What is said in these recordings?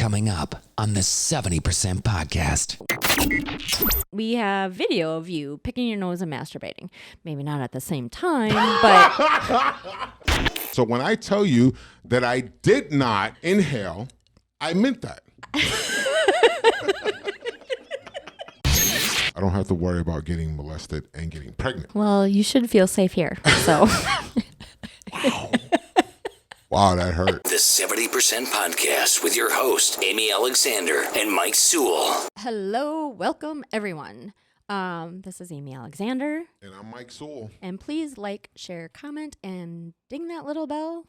coming up on the 70% podcast. We have video of you picking your nose and masturbating. Maybe not at the same time, but... So when I tell you that I did not inhale, I meant that. I don't have to worry about getting molested and getting pregnant. Well, you should feel safe here, so... Wow. Wow, that hurt. The 70% podcast with your host, Amy Alexander and Mike Sewell. Hello, welcome everyone. This is Amy Alexander. And I'm Mike Sewell. And please like, share, comment, and ding that little bell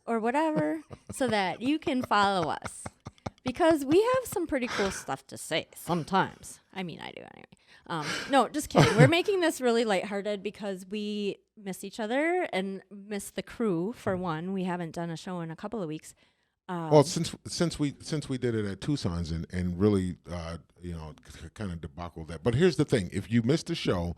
or whatever so that you can follow us. Because we have some pretty cool stuff to say sometimes. I mean, I do anyway. No, just kidding. We're making this really lighthearted because we miss each other and miss the crew, for one. We haven't done a show in a couple of weeks. Well, since we did it at Tucson's and really, kind of debacle that. But here's the thing. If you missed the show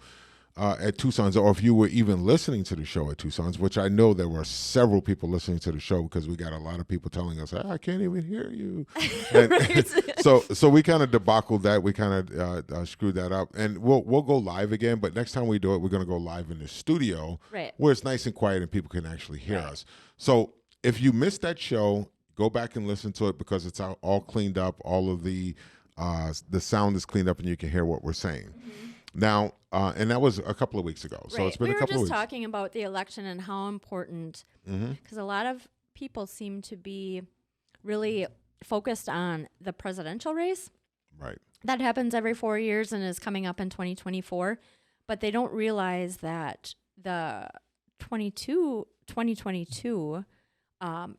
at Tucson's, or if you were even listening to the show at Tucson's, which I know there were several people listening to the show because we got a lot of people telling us, I can't even hear you. And, so we kind of debacled that. We kind of screwed that up. And we'll go live again. But next time we do it, we're going to go live in the studio where it's nice and quiet and people can actually hear us. So if you missed that show, go back and listen to it because it's all cleaned up. All of the sound is cleaned up and you can hear what we're saying. Mm-hmm. Now, and that was a couple of weeks ago. So it's been a couple of weeks. We were just talking about the election and how important, because a lot of people seem to be really focused on the presidential race. Right. That happens every 4 years and is coming up in 2024. But they don't realize that the 2022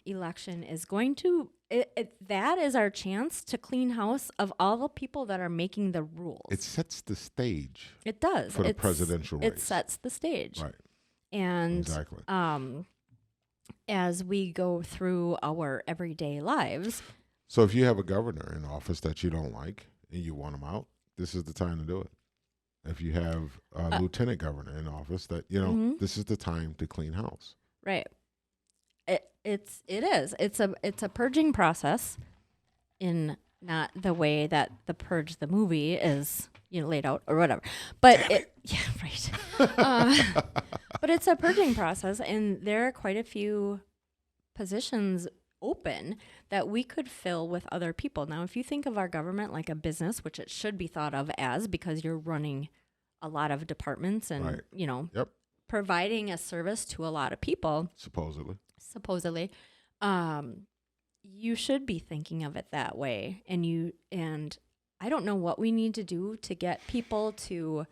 election is going to, that is our chance to clean house of all the people that are making the rules. It sets the stage. It does. For the presidential race. It sets the stage. Right. And exactly. As we go through our everyday lives. So if you have a governor in office that you don't like and you want him out, this is the time to do it. If you have a lieutenant governor in office that, this is the time to clean house. Right. It is. It's a purging process in not the way that the Purge the movie is, laid out or whatever. But right. But it's a purging process, and there are quite a few positions open that we could fill with other people. Now, if you think of our government like a business, which it should be thought of as, because you're running a lot of departments and, providing a service to a lot of people. Supposedly, you should be thinking of it that way. And I don't know what we need to do to get people to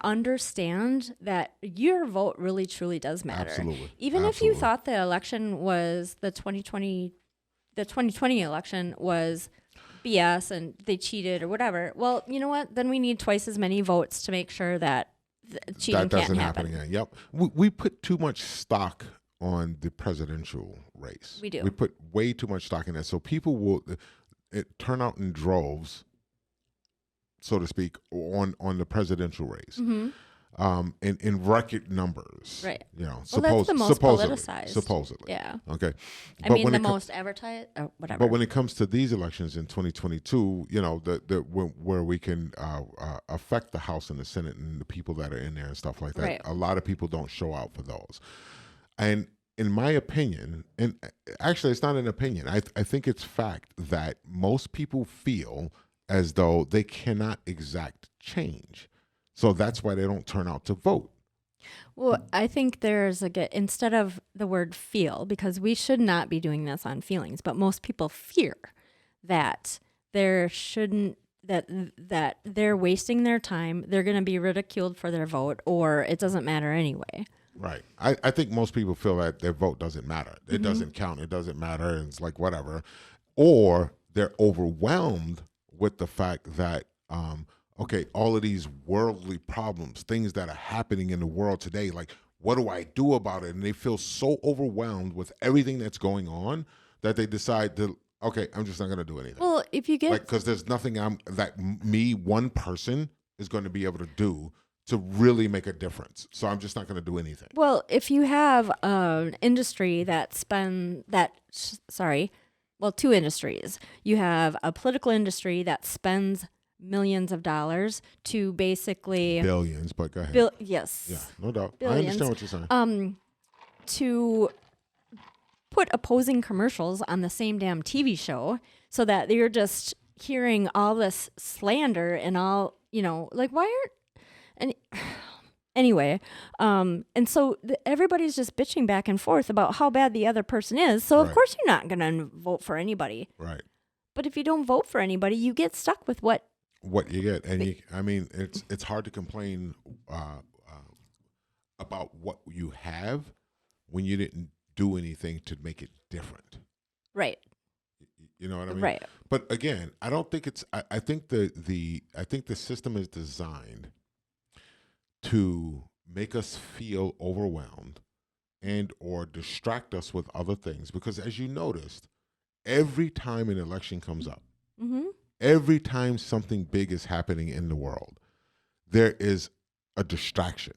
understand that your vote really truly does matter. Absolutely. Even if you thought the election was the 2020 election was BS and they cheated or whatever. Well, you know what? Then we need twice as many votes to make sure that cheating can't happen. Again. Yep. We put too much stock on the presidential race. We do. We put way too much stock in that. So people will turn out in droves, so to speak, on the presidential race. Mm-hmm. In record numbers. Right. That's the most politicized. Supposedly. Yeah. Okay. I mean, the most advertised, whatever. But when it comes to these elections in 2022, where we can affect the House and the Senate and the people that are in there and stuff like that, right. A lot of people don't show out for those. And in my opinion, and actually it's not an opinion, I think it's fact that most people feel as though they cannot exact change. So that's why they don't turn out to vote. Well, I think there's instead of the word feel, because we should not be doing this on feelings, but most people fear that they're wasting their time, they're going to be ridiculed for their vote, or it doesn't matter anyway. Right. I think most people feel that their vote doesn't matter. It doesn't count. It doesn't matter. And it's like whatever. Or they're overwhelmed with the fact that, all of these worldly problems, things that are happening in the world today, like, what do I do about it? And they feel so overwhelmed with everything that's going on that they decide to, I'm just not going to do anything. Well, if you get... because there's nothing one person is going to be able to do to really make a difference. So I'm just not going to do anything. Well, if you have an industry two industries. You have a political industry that spends millions of dollars to basically Billions, but go ahead. Yes. Yeah, no doubt. Billions. I understand what you're saying. To put opposing commercials on the same damn TV show so that you're just hearing all this slander and all, like why aren't anyway, and so everybody's just bitching back and forth about how bad the other person is. So of course you're not going to vote for anybody. Right. But if you don't vote for anybody, you get stuck with what you get. And it's hard to complain about what you have when you didn't do anything to make it different. Right. You know what I mean? Right. But again, I don't think it's. I think the system is designed to make us feel overwhelmed and or distract us with other things. Because as you noticed, every time an election comes up, every time something big is happening in the world, there is a distraction.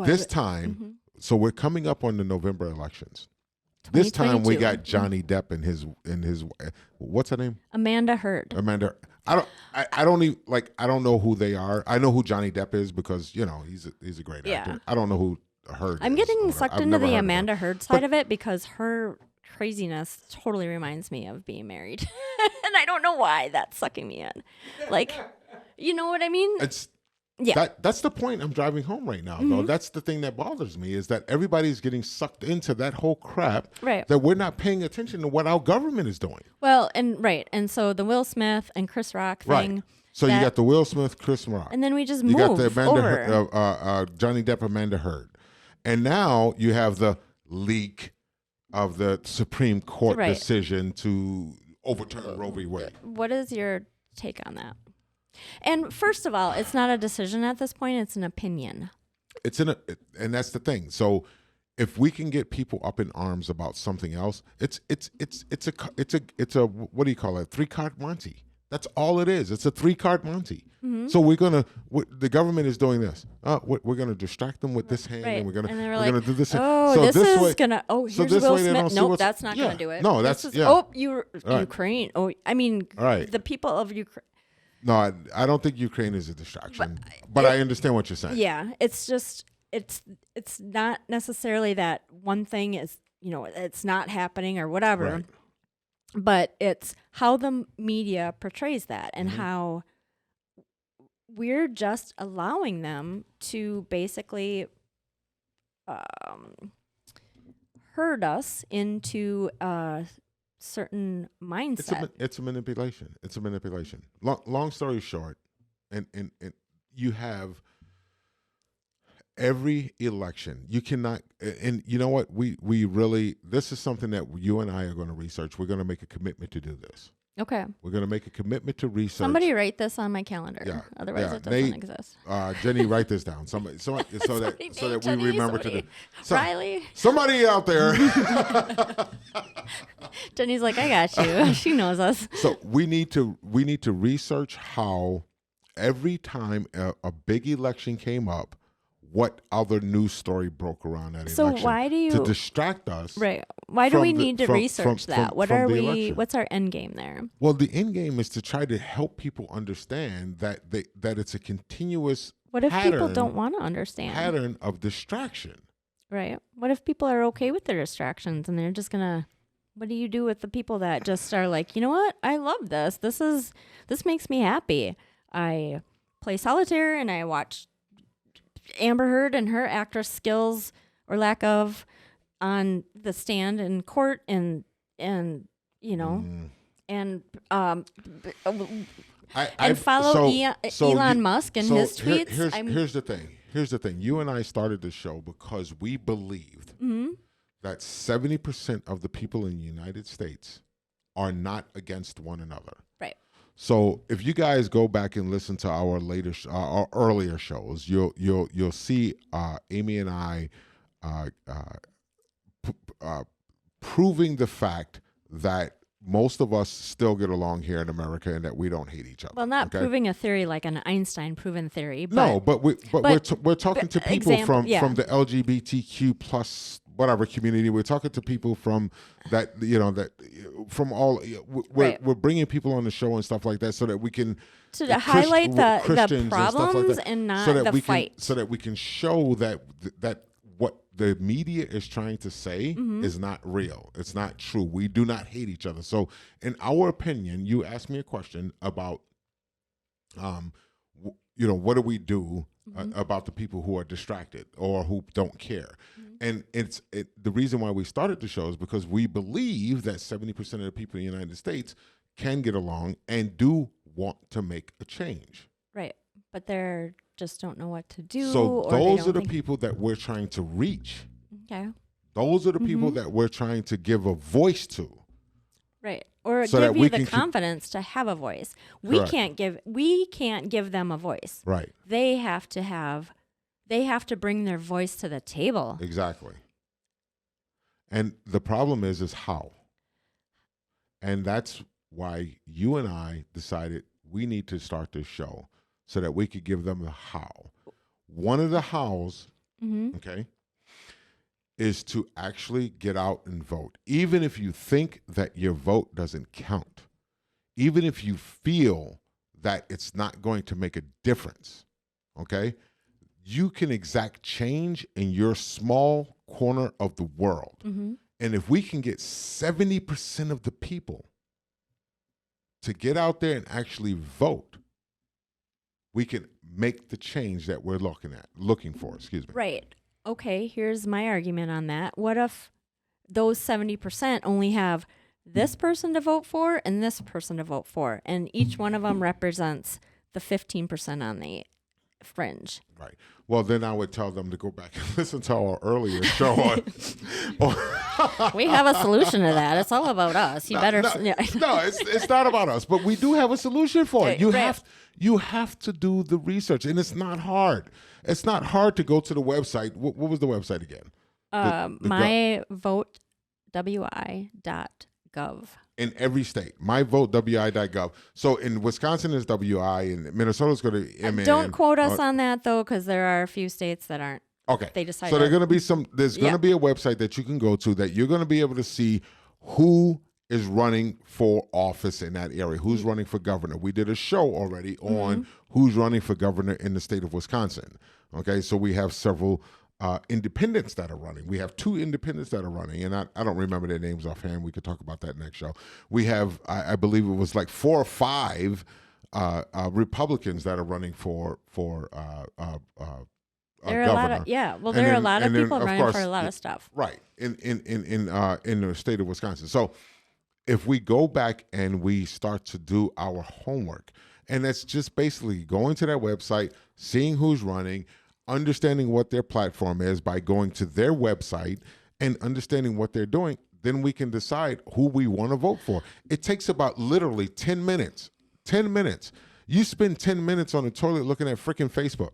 This time, so we're coming up on the November elections. This time we got Johnny Depp and his what's her name? Amanda Heard. I don't know who they are. I know who Johnny Depp is because he's a great actor. I don't know who Heard. I'm getting sucked into the Amanda Heard side of it because her craziness totally reminds me of being married, and I don't know why that's sucking me in. Like, you know what I mean? That's the point I'm driving home right now, though. That's the thing that bothers me is that everybody's getting sucked into that whole crap. Right. That we're not paying attention to what our government is doing. Well, and so the Will Smith and Chris Rock thing. Right. So you got the Will Smith, Chris Rock, and then we just you got the over. Johnny Depp, Amanda Heard, and now you have the leak of the Supreme Court decision to overturn Roe v. Wade. What is your take on that? And first of all, it's not a decision at this point; it's an opinion. And that's the thing. So, if we can get people up in arms about something else, it's a what do you call it? 3-card Monte. That's all it is. It's a 3-card Monte. So the government is doing this. We're gonna distract them with this hand, and we're gonna do this. Oh, so this is way, gonna. Oh, here's so this Will way Smith. Nope, that's not gonna do it. No, that's Ukraine. Oh, I mean, the people of Ukraine. No, I don't think Ukraine is a distraction, but I understand what you're saying. Yeah, it's just it's not necessarily that one thing is it's not happening or whatever, but it's how the media portrays that and how we're just allowing them to basically herd us into certain mindset. It's a manipulation. It's a manipulation. Long story short, and you have every election. You cannot, and you know what? We really, this is something that you and I are going to research. We're going to make a commitment to do this. Okay. We're going to make a commitment to research. Somebody write this on my calendar. Yeah. Otherwise, it doesn't exist. Jenny, write this down. Somebody so that we remember to do. Riley. Somebody out there. Jenny's like, I got you. She knows us. So we need to research how every time a big election came up, what other news story broke around that election. So why do you to distract us? Right. Why do we need to research that? What's our end game there? Well, the end game is to try to help people understand that it's a continuous What if people don't want to understand? Pattern of distraction. Right. What if people are okay with their distractions and they're just gonna what do you do with the people that just are like, you know what? I love this. This makes me happy. I play solitaire and I watch Amber Heard and her actress skills or lack of on the stand in court and and follow Elon Musk and his tweets. Here's the thing. You and I started the show because we believed that 70% of the people in the United States are not against one another. Right. So if you guys go back and listen to our our earlier shows, you'll see Amy and I proving the fact that most of us still get along here in America, and that we don't hate each other. Well, not okay? proving a theory like an Einstein proven theory. But, No, but we're talking to people from the LGBTQ plus whatever community. We're talking to people from that from all. We're bringing people on the show and stuff like that so that we can highlight the Christians problems and not the fight, so that we can show that what the media is trying to say is not real. It's not true. We do not hate each other. So, in our opinion, you asked me a question about, what do we do about the people who are distracted or who don't care? And the reason why we started the show is because we believe that 70% of the people in the United States can get along and do want to make a change. Right. But they're just don't know what to do. So those are the people that we're trying to reach. Okay. Those are the people that we're trying to give a voice to. Right. Or so give you the confidence to have a voice. We can't give them a voice. Right. They have to bring their voice to the table. Exactly. And the problem is how. And that's why you and I decided we need to start this show so that we could give them the how. One of the hows, okay, is to actually get out and vote. Even if you think that your vote doesn't count, even if you feel that it's not going to make a difference, okay, you can exact change in your small corner of the world. And if we can get 70% of the people to get out there and actually vote, we can make the change that we're looking for, excuse me. Right. Okay, here's my argument on that. What if those 70% only have this person to vote for and this person to vote for, and each one of them represents the 15% on the fringe? Right. Well, then I would tell them to go back and listen to our earlier show. We have a solution to that. It's all about us. No, it's not about us, but we do have a solution for it. You have to do the research, and it's not hard. It's not hard to go to the website. What was the website again? myvotewi.gov. In every state, myvotewi.gov. So in Wisconsin is WI, and Minnesota's going to MN. Don't quote us on that though, because there are a few states that aren't. Okay. They decided. So there's going to be a website that you can go to that you're going to be able to see who is running for office in that area, who's running for governor. We did a show already on who's running for governor in the state of Wisconsin. Okay, so we have several independents that are running. We have 2 independents that are running, and I don't remember their names offhand. We could talk about that next show. We have, I believe it was like 4 or 5 Republicans that are running for there are governor. a lot of there are a lot of people running for a lot of stuff. Right in the state of Wisconsin. So if we go back and we start to do our homework, and that's just basically going to that website, seeing who's running, understanding what their platform is by going to their website and understanding what they're doing, then we can decide who we want to vote for. It takes about literally 10 minutes. 10 minutes. You spend 10 minutes on the toilet looking at freaking Facebook.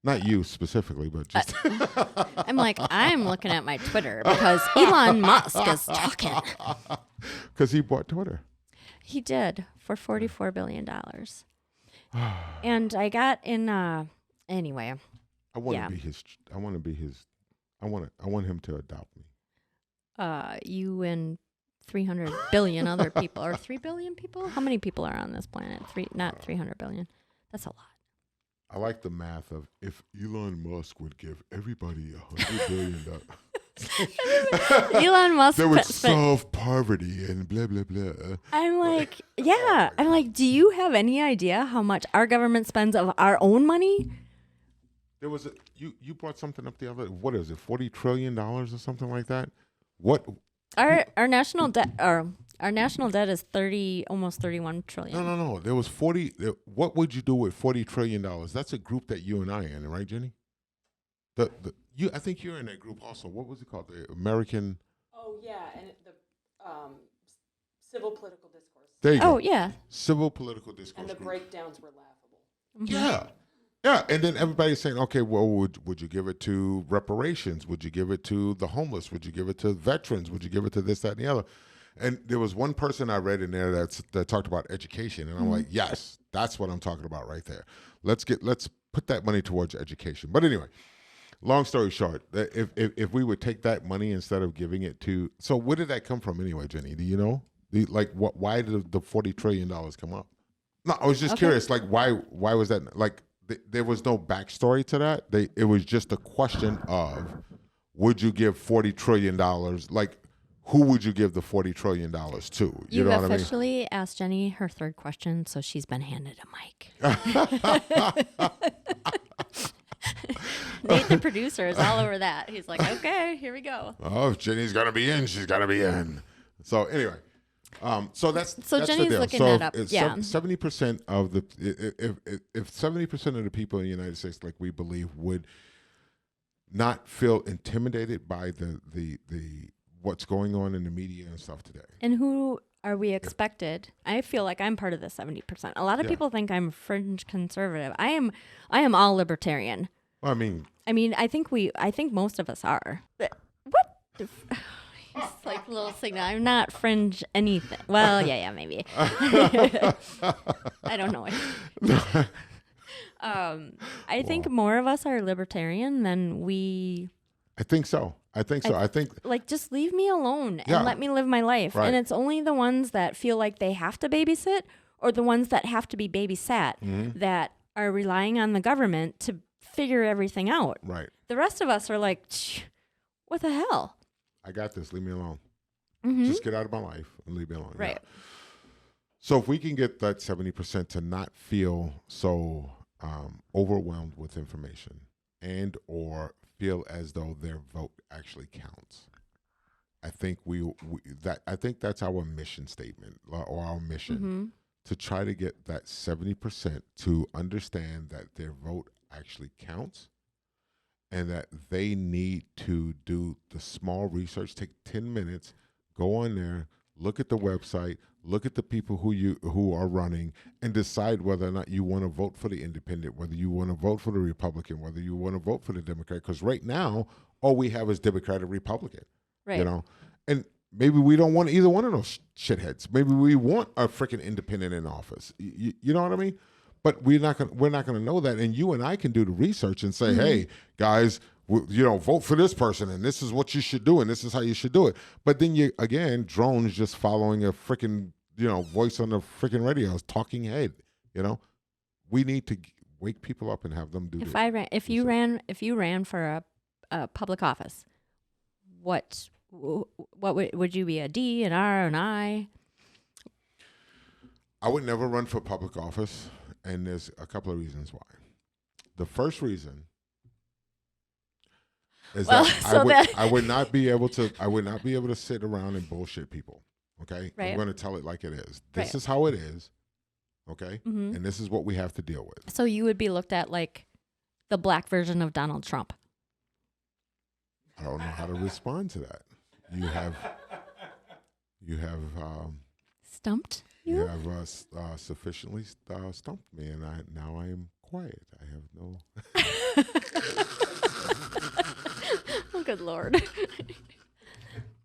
Not you specifically, but just... I'm looking at my Twitter because Elon Musk is talking. Because he bought Twitter. He did for $44 billion. And I got in... Anyway, I want to be his. I want him to adopt me. You and 300 billion other people, or 3 billion people? How many people are on this planet? Not 300 billion. That's a lot. I like the math of if Elon Musk would give everybody $100 billion. Elon Musk that would solve poverty and blah blah blah. I'm like, do you have any idea how much our government spends of our own money? There was you brought something up the other. What is it? $40 trillion or something like that. What? Our national debt is almost 31 trillion. No. There was 40. What would you do with $40 trillion? That's a group that you and I are in, right, Jenny? I think you're in that group also. What was it called? The American. Oh yeah, and the civil political discourse. There you go. Oh yeah. Civil political discourse. And the group. breakdowns were laughable. Yeah. Yeah, and then everybody's saying, okay, well, would you give it to reparations? Would you give it to the homeless? Would you give it to veterans? Would you give it to this, that, and the other? And there was one person I read in there that talked about education, and I'm like, yes, that's what I'm talking about right there. Let's put that money towards education. But anyway, long story short, if we would take that money instead of giving it to, so where did that come from anyway, Jenny? Do you know? Why did the $40 trillion come up? No, I was just curious. Like, why was that? Like, there was no backstory to that. It was just a question of, would you give $40 trillion? Like, who would you give the $40 trillion to? You know what I mean? You've officially asked Jenny her third question, so she's been handed a mic. Nate, the producer, is all over that. He's like, okay, here we go. Oh, if Jenny's gonna be in, she's gonna be in. So anyway, so that's Jenny's the deal. looking so that up. If, Yeah, 70% of the if 70% of the people in the United States, like we believe, would not feel intimidated by the what's going on in the media and stuff today. and who are we expected? I feel like I'm part of the 70%. A lot of people think I'm fringe conservative. I am all libertarian. Well, I mean, I think most of us are. But what? He's like a little signal. I'm not fringe anything. Well, yeah, maybe. I don't know. I think more of us are libertarian than we. I think so. I think Like, just leave me alone and let me live my life. Right. And it's only the ones that feel like they have to babysit or the ones that have to be babysat that are relying on the government to figure everything out. Right. The rest of us are like, what the hell? I got this. Leave me alone. Mm-hmm. Just get out of my life and leave me alone. Right. Yeah. So if we can get that 70% to not feel so overwhelmed with information and or feel as though their vote actually counts, I think I think that's our mission statement or our mission to try to get that 70% to understand that their vote actually counts and that they need to do the small research, take 10 minutes, go on there, look at the website, look at the people who are running, and decide whether or not you want to vote for the independent, whether you want to vote for the Republican, whether you want to vote for the Democrat. Because right now, all we have is Democrat and Republican. Right. You know, and maybe we don't want either one of those shitheads. Maybe we want a freaking independent in office. You know what I mean? But we're not gonna know that. And you and I can do the research and say, hey, guys, vote for this person, and this is what you should do, and this is how you should do it. But then drones just following a freaking, voice on the freaking radio, talking head. We need to wake people up and have them do. If you ran for a public office, what would you be? A D, an R, an I? I would never run for public office, and there's a couple of reasons why. The first reason is I would not be able to sit around and bullshit people. Okay, right. I'm going to tell it like it is. This is how it is. Okay, and this is what we have to deal with. So you would be looked at like the black version of Donald Trump. I don't know how to respond to that. You have stumped. You have sufficiently stumped me, and now I am quiet. I have no. Oh, good Lord.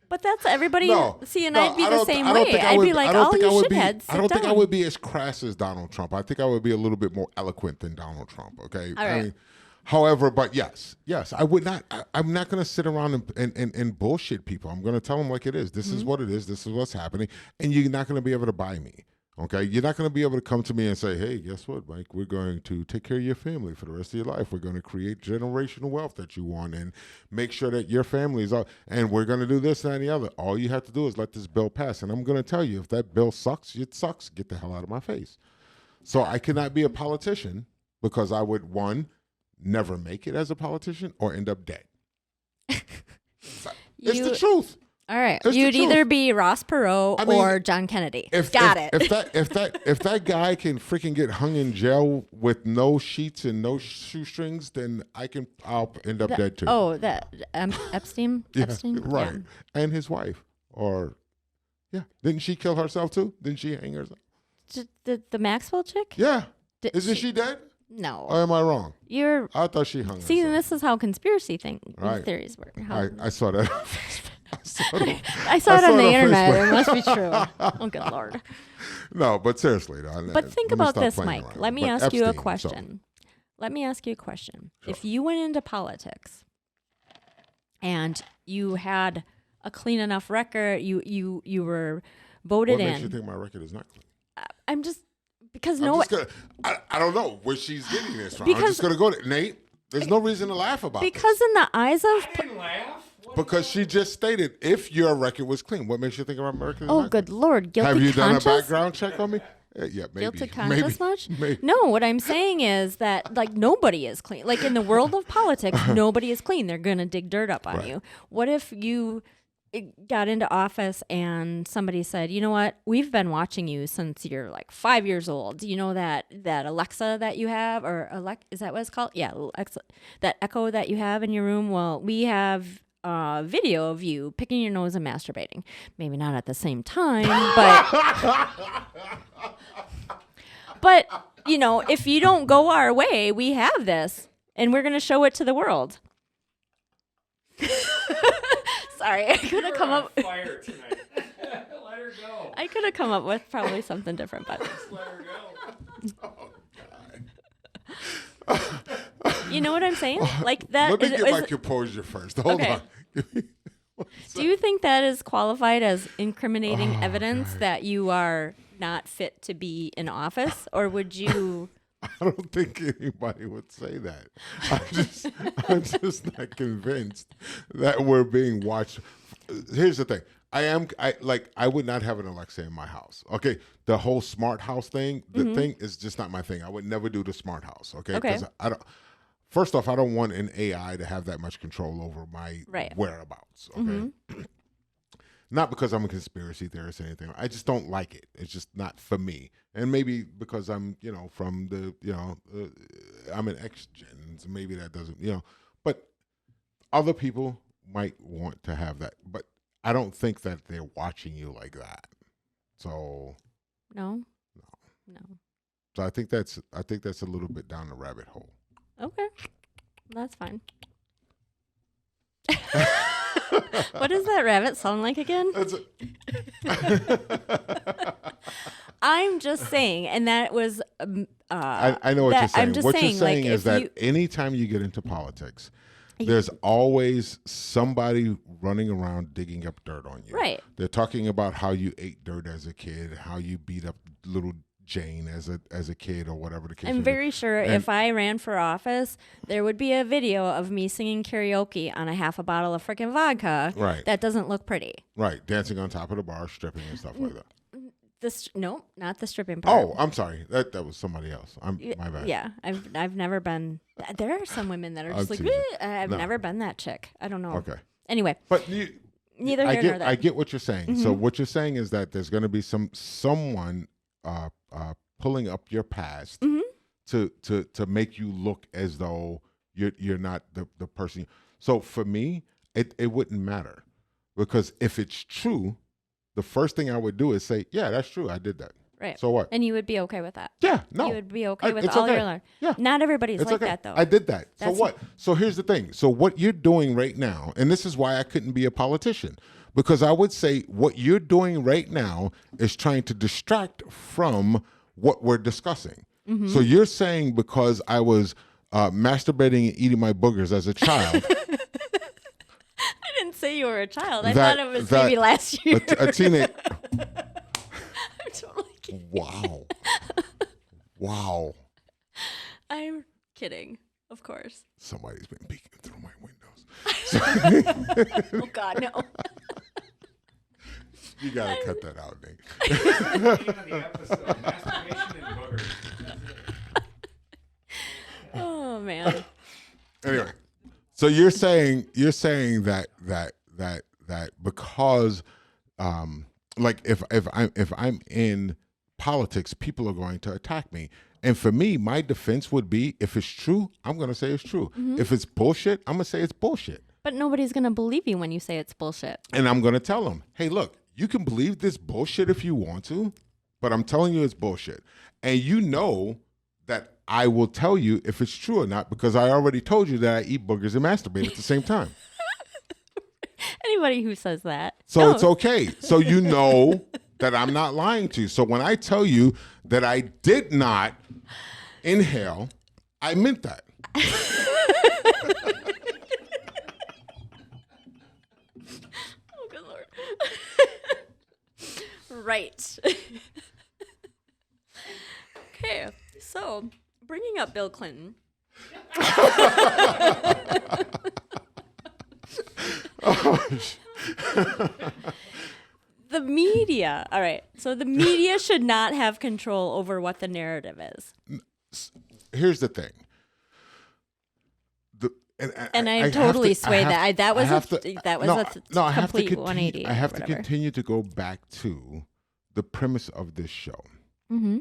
But that's everybody. No, I'd be the same way. I'd be like, all you shitheads, I don't think I would be as crass as Donald Trump. I think I would be a little bit more eloquent than Donald Trump. Okay. All right. However, but yes, I would not. I'm not going to sit around and bullshit people. I'm going to tell them like it is. This is what it is. This is what's happening, and you're not going to be able to buy me. Okay, you're not going to be able to come to me and say, "Hey, guess what, Mike? We're going to take care of your family for the rest of your life. We're going to create generational wealth that you want, and make sure that your family is out. And we're going to do this, that, and the other. All you have to do is let this bill pass. And I'm going to tell you, if that bill sucks, it sucks. Get the hell out of my face. So I cannot be a politician because I would never make it as a politician or end up dead. It's the truth. All right. It's You'd the truth. either be Ross Perot or John Kennedy. If that guy can freaking get hung in jail with no sheets and no shoestrings, then I'll end up dead too. Oh, that Epstein? Yeah, Epstein? right. Yeah. And his wife. Didn't she kill herself too? Didn't she hang herself? The Maxwell chick? Yeah. Isn't she dead? No. Or am I wrong? I thought she hung herself. See, and this is how conspiracy Right. theories work. I saw that. I saw it on the internet. Facebook. It must be true. Oh, good Lord. No, but seriously. But think let me about stop this, playing Mike. around. Let me But ask you a Epstein, question. Let me ask you a question. Sure. If you went into politics and you had a clean enough record, you were voted What in. makes you think my record is not clean? I'm just because I'm just gonna, I don't know where she's getting this from. I'm Because- just going to go to Nate. There's no reason to laugh about this. because in the eyes of Because she just stated if your record was clean. What makes you think my record is oh not good clean? Lord, guilty Have you conscious? done a background check on me? Yeah, maybe. Guilty conscious much? Maybe. No, what I'm saying is that like nobody is clean. Like in the world of politics, nobody is clean. They're gonna dig dirt up on Right. you. What if you got into office and somebody said, you know what, we've been watching you since you're like 5 years old. You know that Alexa that you have, or is that what it's called? Yeah, Alexa, that Echo that you have in your room. Well, we have video of you picking your nose and masturbating. Maybe not at the same time, but you know, if you don't go our way, we have this, and we're gonna show it to the world. Sorry, I could have come up. Fire tonight. Let her go. I could have come up with probably something different, but Let her go. you know what I'm saying? Like that. Let me get my is- composure first. Hold Okay. on. do you think that is qualified as incriminating evidence that you are not fit to be in office, or would you? I don't think anybody would say that. I'm just not convinced that we're being watched. Here's the thing. I would not have an Alexa in my house. Okay. The whole smart house thing, the thing is just not my thing. I would never do the smart house. Okay. Okay. Because first off, I don't want an AI to have that much control over my Right. whereabouts. Okay. Not because I'm a conspiracy theorist or anything. I just don't like it. It's just not for me. And maybe because I'm, from the, I'm an ex-gen, so maybe that doesn't, But other people might want to have that. But I don't think that they're watching you like that. So No. so I think that's a little bit down the rabbit hole. Okay, that's fine. What does that rabbit sound like again? I'm just saying, and that was. I know what you're saying. I'm just What saying, you're saying like, is if that you- anytime you get into politics, there's always somebody running around digging up dirt on you. Right. They're talking about how you ate dirt as a kid, how you beat up little Jane as a kid, or whatever the case. I'm may be. very sure if I ran for office, there would be a video of me singing karaoke on a half a bottle of freaking vodka. Right. That doesn't look pretty. Right, dancing on top of the bar, stripping and stuff like that. No, not the stripping part. Oh, I'm sorry. That was somebody else. My bad. Yeah, I've never been. There are some women that are just like, teasing. I've No. never been that chick. I don't know. Okay. Anyway, But neither here nor there. I get what you're saying. So what you're saying is that there's going to be someone pulling up your past to make you look as though you're not the person. So for me, it wouldn't matter, because if it's true, the first thing I would do is say, yeah, that's true. I did that. Right. So what? And you would be okay with that. Yeah. No. You would be okay with it's all okay. your learning. Yeah. Not everybody's It's like okay. that though. I did that. So That's- what? So here's the thing. So what you're doing right now, and this is why I couldn't be a politician, because I would say what you're doing right now is trying to distract from what we're discussing. So you're saying because I was masturbating and eating my boogers as a child, I didn't say you were a child. I That- thought it was that- maybe last year. a teenage. I'm totally kidding. Wow. Wow. I'm kidding, of course. Somebody's been peeking through my windows. Oh God, no. You gotta cut that out, Nate. Name of the episode: masturbation and boogers. Oh man. Anyway, so you're saying that because like if I'm in politics, people are going to attack me. And for me, my defense would be, if it's true, I'm going to say it's true. If it's bullshit, I'm going to say it's bullshit. But nobody's gonna believe you when you say it's bullshit. And I'm going to tell them, hey, look, you can believe this bullshit if you want to, but I'm telling you it's bullshit. And you know that I will tell you if it's true or not, because I already told you that I eat boogers and masturbate at the same time. anybody who says that. So it's okay. So you know that I'm not lying to you. So when I tell you that I did not inhale, I meant that. Oh, good Lord. Right. Okay, so bringing up Bill Clinton. The media. All right. So the media should not have control over what the narrative is. Here's the thing. And I totally sway that. That was a complete to 180. I have to whatever. continue to go back to the premise of this show. Mm-hmm.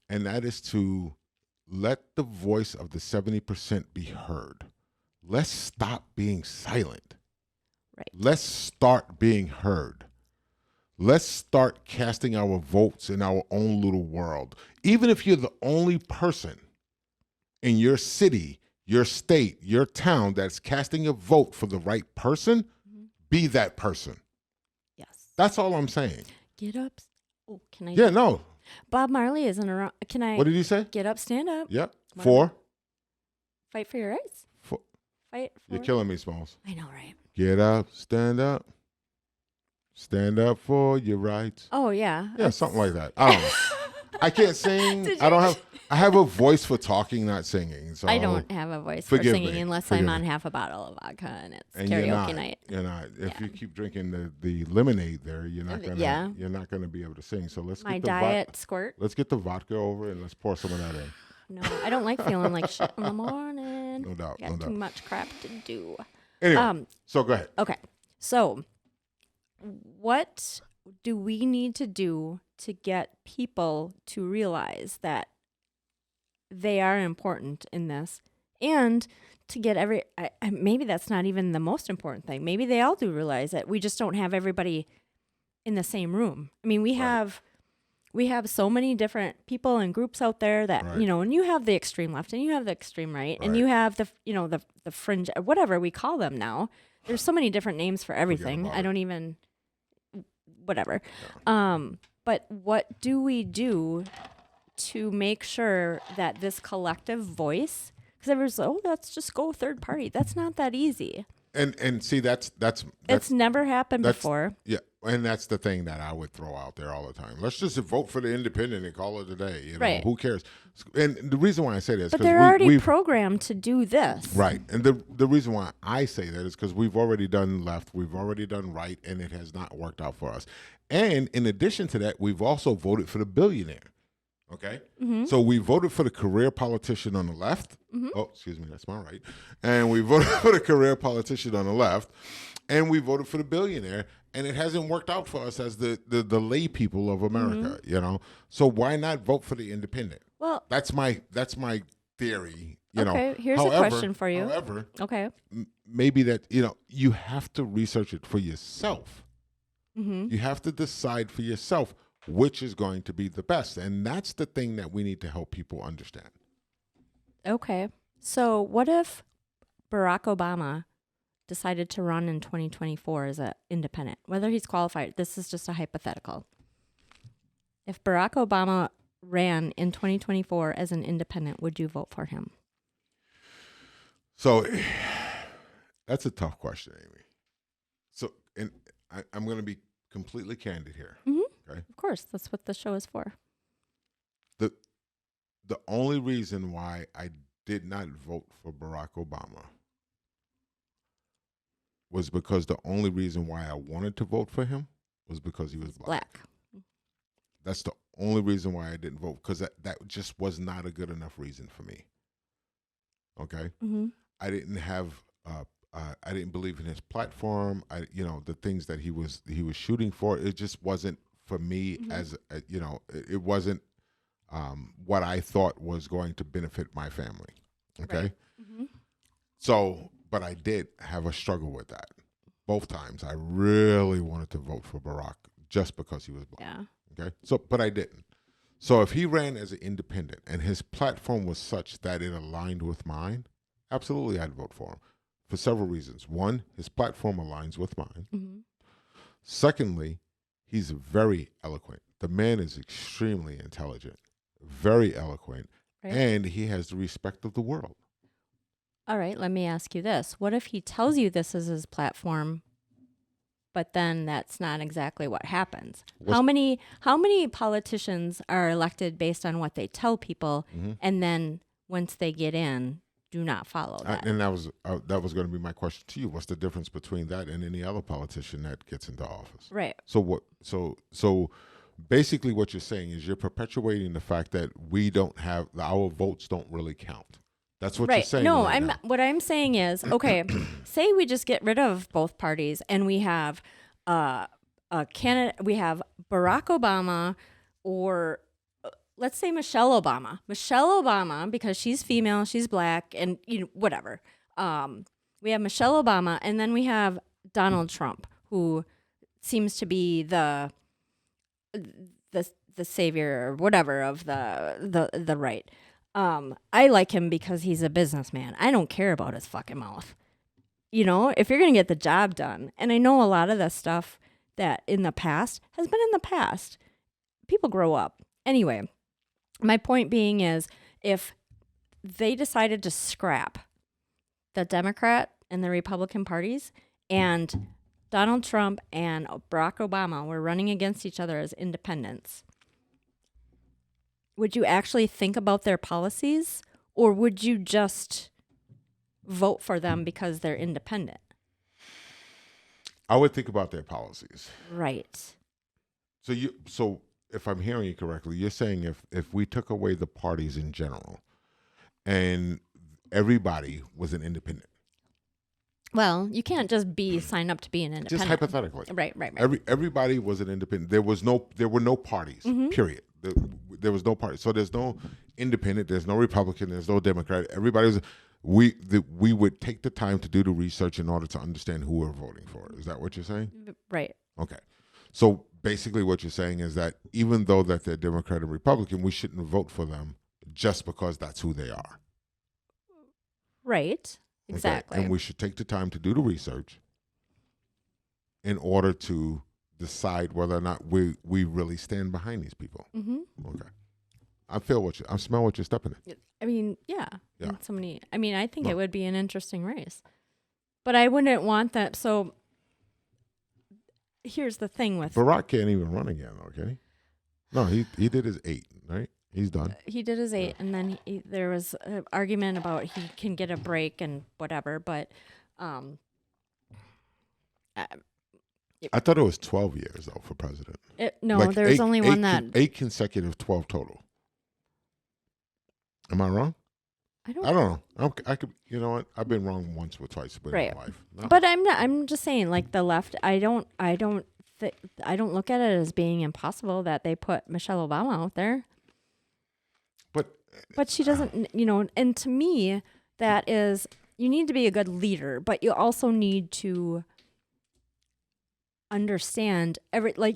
And that is to let the voice of the 70% be heard. Let's stop being silent. Right. Let's start being heard. Let's start casting our votes in our own little world. Even if you're the only person in your city, your state, your town that's casting a vote for the right person, be that person. Yes. That's all I'm saying. Get up. Oh, can I? Yeah, no. Bob Marley isn't around. Can I? What did he say? Get up, stand up. Yep. Whatever. Fight for your rights. Fight for. You're killing me, Smalls. I know, right? Get up, stand up. Stand up for your rights. Oh, yeah. Yeah, something like that. I don't know. I can't sing. I have a voice for talking, not singing. So I don't have a voice for forgive singing me. unless Forgive I'm on me. half a bottle of vodka and it's And karaoke night. You're not. If Yeah. you keep drinking the lemonade there, you're not gonna. Yeah. You're not gonna be able to sing. So let's My get the diet squirt. let's get the vodka over and let's pour some of that in. No, I don't like feeling like shit in the morning. No doubt. Got No too doubt. much crap to do. Anyway, so go ahead. Okay. So, what do we need to do to get people to realize that they are important in this, and to get maybe that's not even the most important thing. Maybe they all do realize that we just don't have everybody in the same room. I mean, we have so many different people and groups out there that, Right. and you have the extreme left and you have the extreme right, and Right. you have the fringe, whatever we call them now. There's so many different names for everything. about I it. don't even, whatever. But what do we do to make sure that this collective voice, because everyone's like, oh, let's just go third party. That's not that easy. And see, that's It's never happened that's- before. Yeah, and that's the thing that I would throw out there all the time. Let's just vote for the independent and call it a day. You know, Right. who cares? And the reason why I say that is But because they're already we've programmed to do this. right. And the reason why I say that is because we've already done left, we've already done right, and it has not worked out for us. And in addition to that, we've also voted for the billionaire. Okay, so we voted for the career politician on the left. Oh, excuse me, that's my right. And we voted for the career politician on the left, and we voted for the billionaire. And it hasn't worked out for us as the lay people of America. You know, so why not vote for the independent? Well, That's my theory. You know, okay, here's a However- question for you. However, Okay. maybe that you have to research it for yourself. Mm-hmm. You have to decide for yourself which is going to be the best, and that's the thing that we need to help people understand. Okay. So what if Barack Obama decided to run in 2024 as an independent? Whether he's qualified, this is just a hypothetical. If Barack Obama ran in 2024 as an independent, would you vote for him? So that's a tough question, Amy. So, and I'm going to be completely candid here. Mhm. Okay. Of course, that's what the show is for. The only reason why I did not vote for Barack Obama was because the only reason why I wanted to vote for him was because he was black. That's the only reason why I didn't vote, because that just was not a good enough reason for me. Okay, Mm-hmm. I didn't have. I didn't believe in his platform. The things that he was shooting for. It just wasn't for me. Mhm. As it wasn't what I thought was going to benefit my family. Okay, Right. Mm-hmm. so but I did have a struggle with that. Both times, I really wanted to vote for Barack just because he was black. Yeah. Okay, but I didn't. So if he ran as an independent and his platform was such that it aligned with mine, absolutely I'd vote for him. for several reasons. One, his platform aligns with mine. Mm-hmm. Secondly, he's very eloquent. The man is extremely intelligent, very eloquent, Right. and he has the respect of the world. All right, let me ask you this. What if he tells you this is his platform, but then that's not exactly what happens? How many politicians are elected based on what they tell people, and then once they get in, do not follow that? And that was going to be my question to you. What's the difference between that and any other politician that gets into office? Right. So what? So basically, what you're saying is you're perpetuating the fact that we don't have our votes don't really count. That's what you're saying. No, right now. what I'm saying is, okay, say we just get rid of both parties and we have a candidate, we have Barack Obama or let's say Michelle Obama. Michelle Obama, because she's female, she's black, and whatever. We have Michelle Obama, and then we have Donald Trump, who seems to be the savior or whatever of the right. I like him because he's a businessman. I don't care about his fucking mouth. If you're going to get the job done, and I know a lot of the stuff that in the past has been in the past. People grow up. Anyway, my point being is if they decided to scrap the Democrat and the Republican parties and Donald Trump and Barack Obama were running against each other as independents, would you actually think about their policies, or would you just vote for them because they're independent? I would think about their policies. Right. So if I'm hearing you correctly, you're saying if we took away the parties in general and everybody was an independent. Well, you can't just sign up to be an independent. Just hypothetically. Right. Everybody was an independent. There were no parties, period. There was no party. So there's no independent, there's no Republican, there's no Democrat. Everybody was we would take the time to do the research in order to understand who we're voting for. Is that what you're saying? Right. Okay. So basically what you're saying is that even though that they're Democrat and Republican, we shouldn't vote for them just because that's who they are. Right. Exactly. Okay? And we should take the time to do the research in order to decide whether or not we really stand behind these people. Mm-hmm. Okay. I smell what you're stepping in. I mean, yeah. Yeah. I think it would be an interesting race. But I wouldn't want that. So here's the thing with Barack can't even run again, okay? No, he did his 8, right? He's done. He did his 8, and then there was an argument about he can get a break and whatever. But I thought it was 12 years though for president. There was only one that 8 consecutive, 12 total. Am I wrong? I don't know. I could. You know what? I've been wrong once or twice, but in my life. No. But I'm not. I'm just saying, like the left. I don't look at it as being impossible that they put Michelle Obama out there. But she doesn't. And to me, that is, you need to be a good leader, but you also need to understand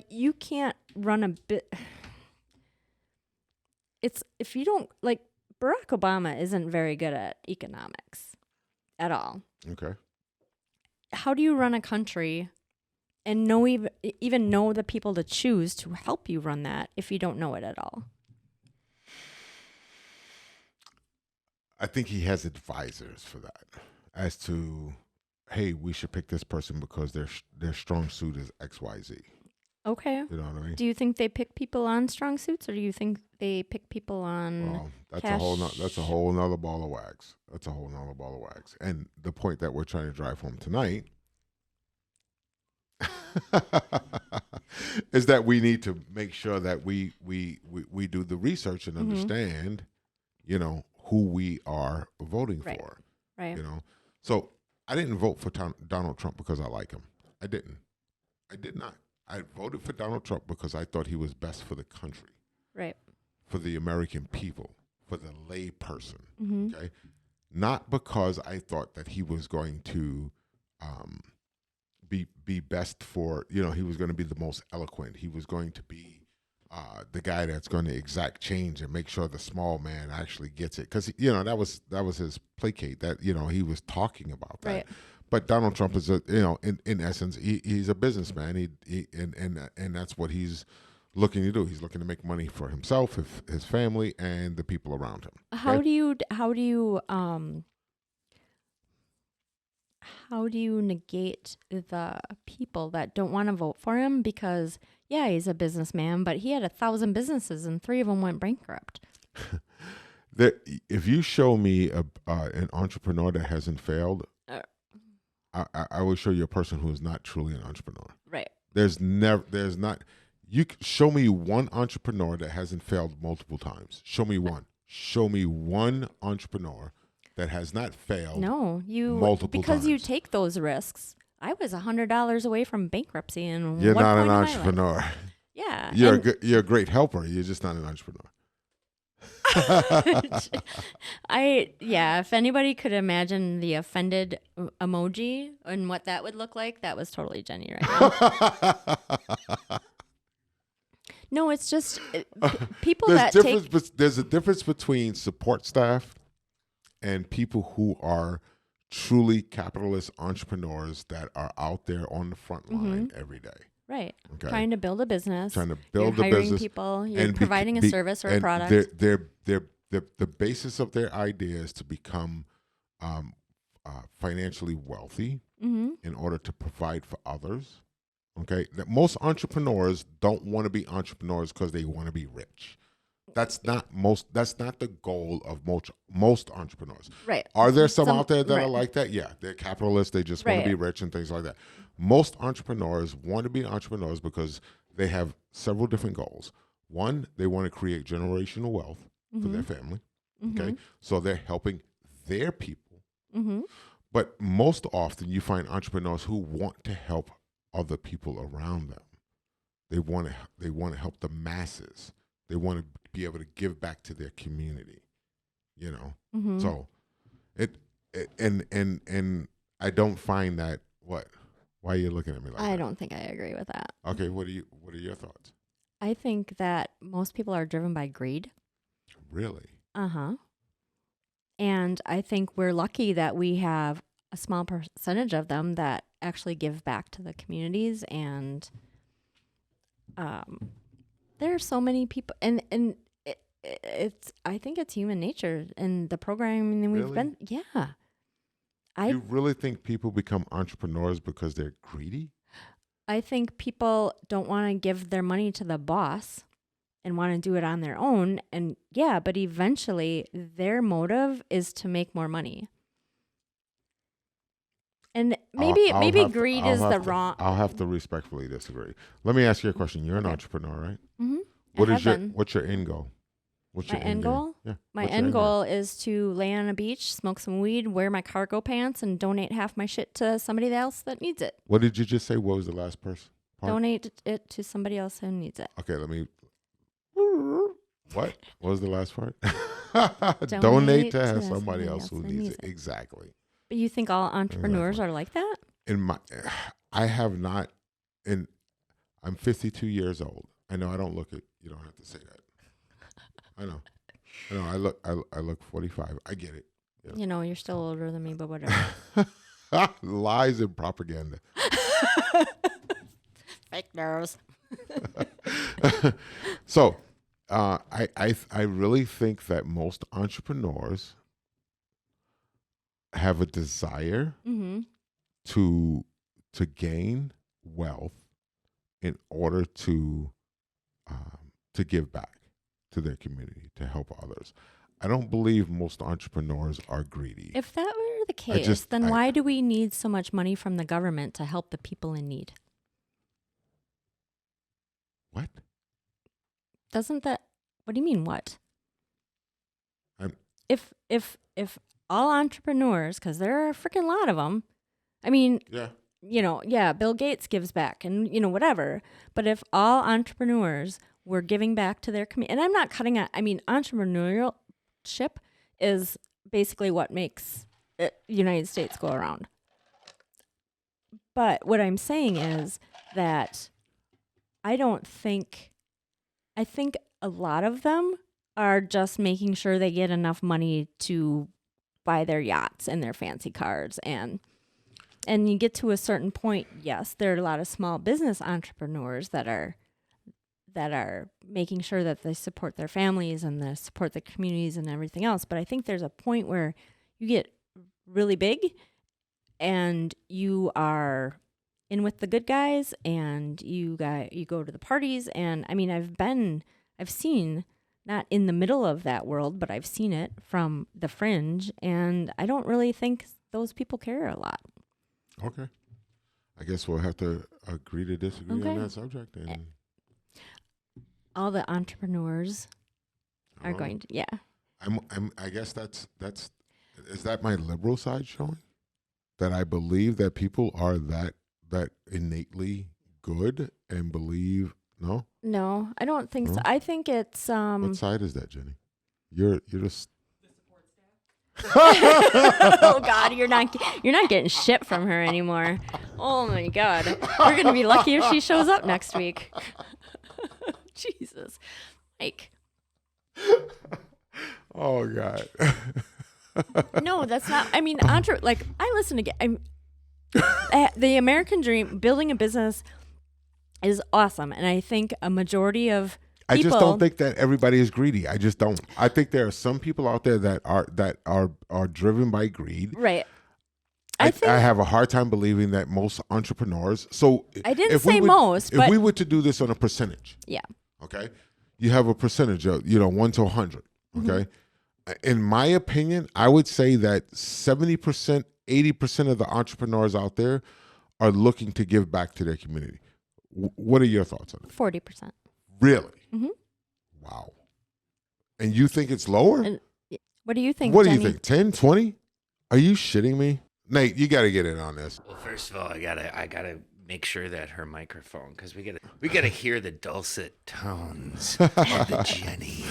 you can't run a bit. It's if you don't like. Barack Obama isn't very good at economics at all. Okay. How do you run a country and even know the people to choose to help you run that if you don't know it at all? I think he has advisors for that as to, hey, we should pick this person because their strong suit is XYZ. Okay. You know what I mean? Do you think they pick people on strong suits, or do you think they pick people on? Well, that's cash? that's a whole nother ball of wax. That's a whole nother ball of wax. And the point that we're trying to drive home tonight is that we need to make sure that we do the research and understand, who we are voting for. Right. So I didn't vote for Donald Trump because I like him. I did not. I voted for Donald Trump because I thought he was best for the country. Right. For the American people, for the lay person. Mm-hmm. Okay. Not because I thought that he was going to be best for, he was going to be the most eloquent. He was going to be the guy that's going to exact change and make sure the small man actually gets it, because that was his placate, that he was talking about that. Right. But Donald Trump is in essence he's a businessman. And that's what he's looking to do. He's looking to make money for himself, his family, and the people around him. How do you negate the people that don't want to vote for him? Because he's a businessman, but he had 1,000 businesses and 3 of them went bankrupt. If you show me an entrepreneur that hasn't failed, I will show you a person who is not truly an entrepreneur. Right. There's not. You show me one entrepreneur that hasn't failed multiple times. Show me one. Show me one entrepreneur that has not failed. No, multiple because times. you take those risks. I was $100 away from bankruptcy, and You're not an entrepreneur. Yeah, You're a great helper. You're just not an entrepreneur. If anybody could imagine the offended emoji and what that would look like, that was totally Jenny right now. No, it's just people there's a difference between support staff and people who are truly capitalist entrepreneurs that are out there on the front line every day. Right. Okay. Trying to build a business. Trying to build you're a hiring business. people. You're providing a service or a product. The basis of their idea is to become financially wealthy in order to provide for others. Okay. That most entrepreneurs don't want to be entrepreneurs because they want to be rich. That's not the goal of most entrepreneurs. Right. Are there some out there that right. are like that? Yeah, they're capitalists. They just want to be rich and things like that. Most entrepreneurs want to be entrepreneurs because they have several different goals. One, they want to create generational wealth for their family. Okay, so they're helping their people. But most often, you find entrepreneurs who want to help other people around them. They want to help the masses. They want to be able to give back to their community, So and I don't find that. What? Why are you looking at me like that? I don't think I agree with that. Okay, what are your thoughts? I think that most people are driven by greed. Really? Uh-huh. And I think we're lucky that we have a small percentage of them that actually give back to the communities, and there are so many people, and it's I think it's human nature and the programming that we've been. Yeah. You really think people become entrepreneurs because they're greedy? I think people don't want to give their money to the boss and want to do it on their own. And but eventually their motive is to make more money. And maybe greed is the wrong. I'll have to respectfully disagree. Let me ask you a question. You're an entrepreneur, right? Mm-hmm. What's your end goal? What's your end goal? Yeah. My end goal is to lay on a beach, smoke some weed, wear my cargo pants, and donate half my shit to somebody else that needs it. What did you just say? What was the last part? Donate it to somebody else who needs it. Okay, let me. What was the last part? Donate to somebody else who needs it. Exactly. But you think all entrepreneurs are like that? I have not. I'm 52 years old. I know I don't look it. You don't have to say that. I know. I look 45. I get it. Yeah. You're still older than me, but whatever. Lies and propaganda. Fake news. So, I really think that most entrepreneurs have a desire to gain wealth in order to give back to their community, to help others. I don't believe most entrepreneurs are greedy. If that were the case, then why do we need so much money from the government to help the people in need? What? Doesn't that? What do you mean? What? If all entrepreneurs, because there are a freaking lot of them. I mean, Bill Gates gives back, and whatever. But if all entrepreneurs were giving back to their community, and I'm not cutting out. I mean, entrepreneurship is basically what makes the United States go around. But what I'm saying is that I don't think I think a lot of them are just making sure they get enough money to buy their yachts and their fancy cars, and you get to a certain point. Yes, there are a lot of small business entrepreneurs that are making sure that they support their families and they support the communities and everything else. But I think there's a point where you get really big and you are in with the good guys and you go to the parties. And I mean, I've seen, not in the middle of that world, but I've seen it from the fringe, and I don't really think those people care a lot. Okay. I guess we'll have to agree to disagree on that subject. And all the entrepreneurs are Oh. going to, yeah. I guess that's is that my liberal side showing that I believe that people are that innately good and believe no? No, I don't think so. No? I think it's What side is that, Jenny? You're just oh God, you're not getting shit from her anymore. Oh my God, we're gonna be lucky if she shows up next week. Jesus, Mike. Oh God. No, that's not. I mean, I listen to. The American dream, building a business, is awesome, and I think a majority of people, I just don't think that everybody is greedy. I just don't. I think there are some people out there that are driven by greed. right. I have a hard time believing that most entrepreneurs. So I didn't if we say would- most, If but we were to do this on a percentage, yeah, okay, you have a percentage of 1 to 100. Okay, in my opinion, I would say that 70%, 80% of the entrepreneurs out there are looking to give back to their community. What are your thoughts on it? 40%. Really? Mhm. Wow. And you think it's lower? And what do you think? What do Jenny? you think? 10, 20? Are you shitting me? Nate, you got to get in on this. Well, first of all, I gotta make sure that her microphone, because we gotta hear the dulcet tones of the Jenny.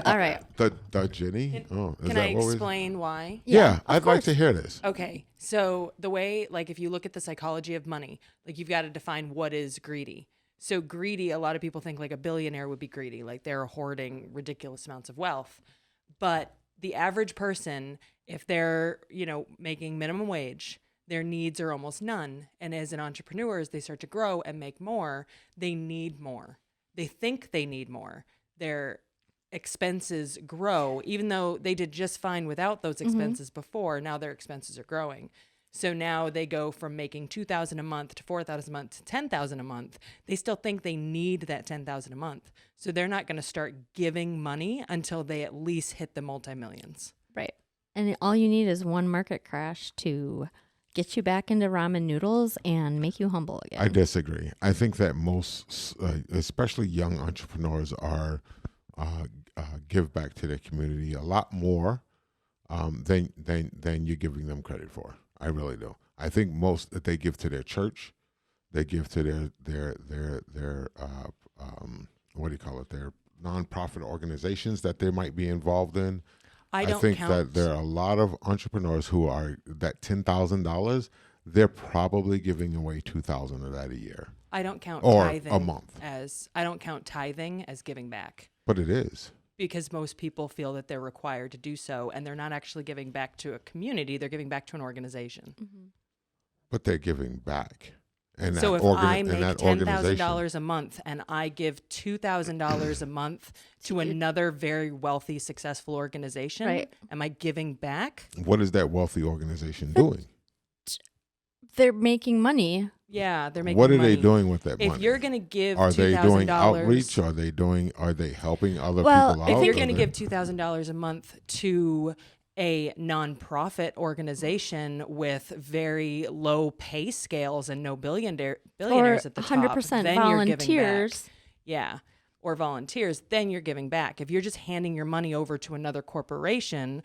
All right. The Jenny? Oh, is Can that I what we? explain why? Yeah, of I'd like course. to hear this. Okay, so the way, like, if you look at the psychology of money, like, you've got to define what is greedy. So greedy, a lot of people think like a billionaire would be greedy, like they're hoarding ridiculous amounts of wealth. But the average person, if they're, making minimum wage, their needs are almost none. And as an entrepreneur, as they start to grow and make more, they need more. They think they need more. Their expenses grow, even though they did just fine without those expenses before. Now their expenses are growing. So now they go from making $2,000 a month to $4,000 a month to $10,000 a month. They still think they need that $10,000 a month. So they're not going to start giving money until they at least hit the multi-millions. Right. And all you need is one market crash to get you back into ramen noodles and make you humble again. I disagree. I think that most, especially young entrepreneurs, are give back to their community a lot more than you're giving them credit for. I really do. I think most that they give to their church, they give to their what do you call it? Their nonprofit organizations that they might be involved in. I don't think count. that there are a lot of entrepreneurs who are that $10,000. They're probably giving away $2,000 of that a year, I don't count or tithing a month. I don't count tithing as giving back, But it is. because most people feel that they're required to do so, and they're not actually giving back to a community. They're giving back to an organization. But they're giving back. And So that if organ- I and make that $10,000 organization- a month and I give $2,000 a month to another very wealthy, successful organization, Right. am I giving back? what is that wealthy organization doing? They're making money. Yeah, they're making What are money. they doing with that If money? you're going to give Are they doing outreach? $2,000, Are they helping other Well, people out? if you're Are going to they- give $2,000 a month to a nonprofit organization with very low pay scales and no billionaires at the top, 100% then you're giving back. volunteers. Yeah. Or volunteers, then you're giving back. If you're just handing your money over to another corporation,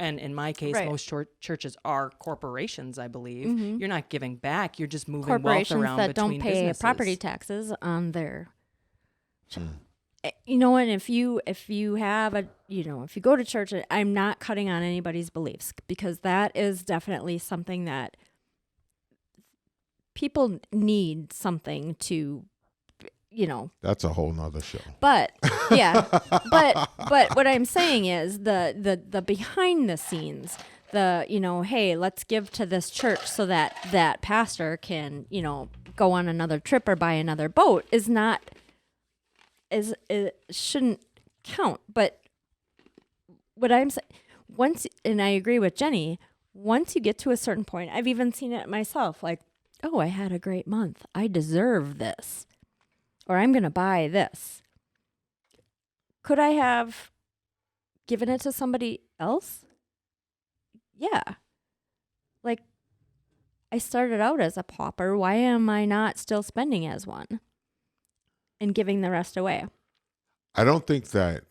and in my case, Right. most churches are corporations, I believe, you're not giving back. You're just moving wealth Corporations around that between don't pay businesses. property taxes on their. You know, and if you have a, if you go to church, I'm not cutting on anybody's beliefs, because that is definitely something that people need something to That's a whole nother show. But yeah, but what I'm saying is the behind the scenes, hey, let's give to this church so that pastor can, go on another trip or buy another boat it shouldn't count. But what I'm saying, and I agree with Jenny, once you get to a certain point, I've even seen it myself, like, oh, I had a great month. I deserve this. Or I'm going to buy this. Could I have given it to somebody else? Yeah. Like, I started out as a pauper. Why am I not still spending as one and giving the rest away? I don't think that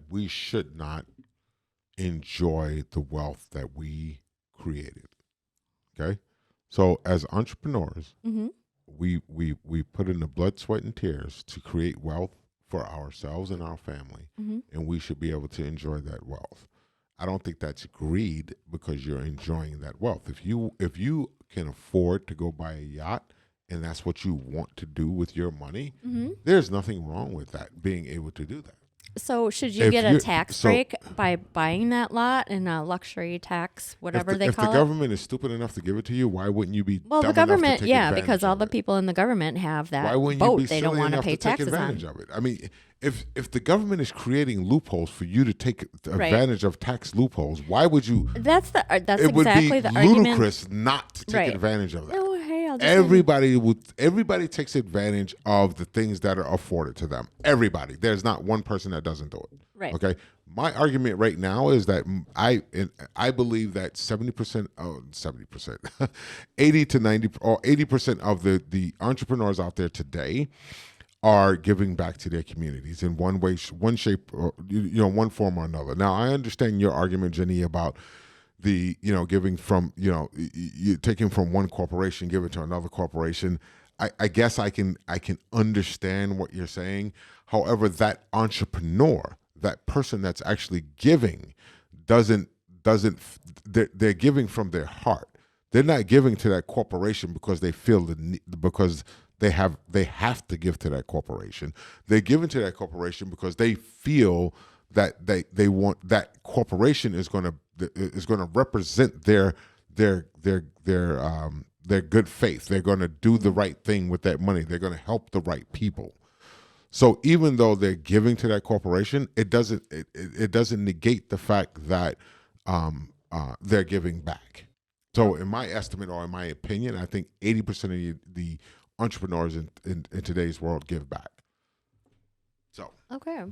we should not enjoy the wealth that we created. Okay? So as entrepreneurs, Mm-hmm. we put in the blood, sweat, and tears to create wealth for ourselves and our family, Mm-hmm. and we should be able to enjoy that wealth. I don't think that's greed because you're enjoying that wealth. If you can afford to go buy a yacht and that's what you want to do with your money, Mm-hmm. there's nothing wrong with that, being able to do that. So should you If get a you're- tax so- break by buying that lot and a luxury tax, whatever they If call the it? government is stupid enough to give it to you, why wouldn't you be Well, dumb the government, enough to take yeah, advantage because all of the it? people in the government have that Why wouldn't boat you be they silly don't want to enough pay to take taxes on. advantage of it? I mean, if the government is creating loopholes for you to take Right. advantage of tax loopholes, why would you? That's It would exactly be the argument. ludicrous not to take Right. advantage of that. Oh, hey, I'll just Everybody takes advantage of the things that are afforded to them. Everybody. There's not one person that doesn't do it. Right. Okay. My argument right now is that I believe that 70%, 80 to 90 or 80% of the entrepreneurs out there today are giving back to their communities in one way, one shape, or one form or another. Now, I understand your argument, Jenny, about the giving from you taking from one corporation, give it to another corporation. I guess I can understand what you're saying. However, that entrepreneur, that person that's actually giving, they're giving from their heart. They're not giving to that corporation because they feel because they have to give to that corporation. They're giving to that corporation because they feel that they want that corporation is going to represent their good faith. They're going to do the right thing with that money. They're going to help the right people. So even though they're giving to that corporation, it doesn't negate the fact that they're giving back. So in my estimate or in my opinion, I think 80% of the entrepreneurs in today's world give back. So Okay.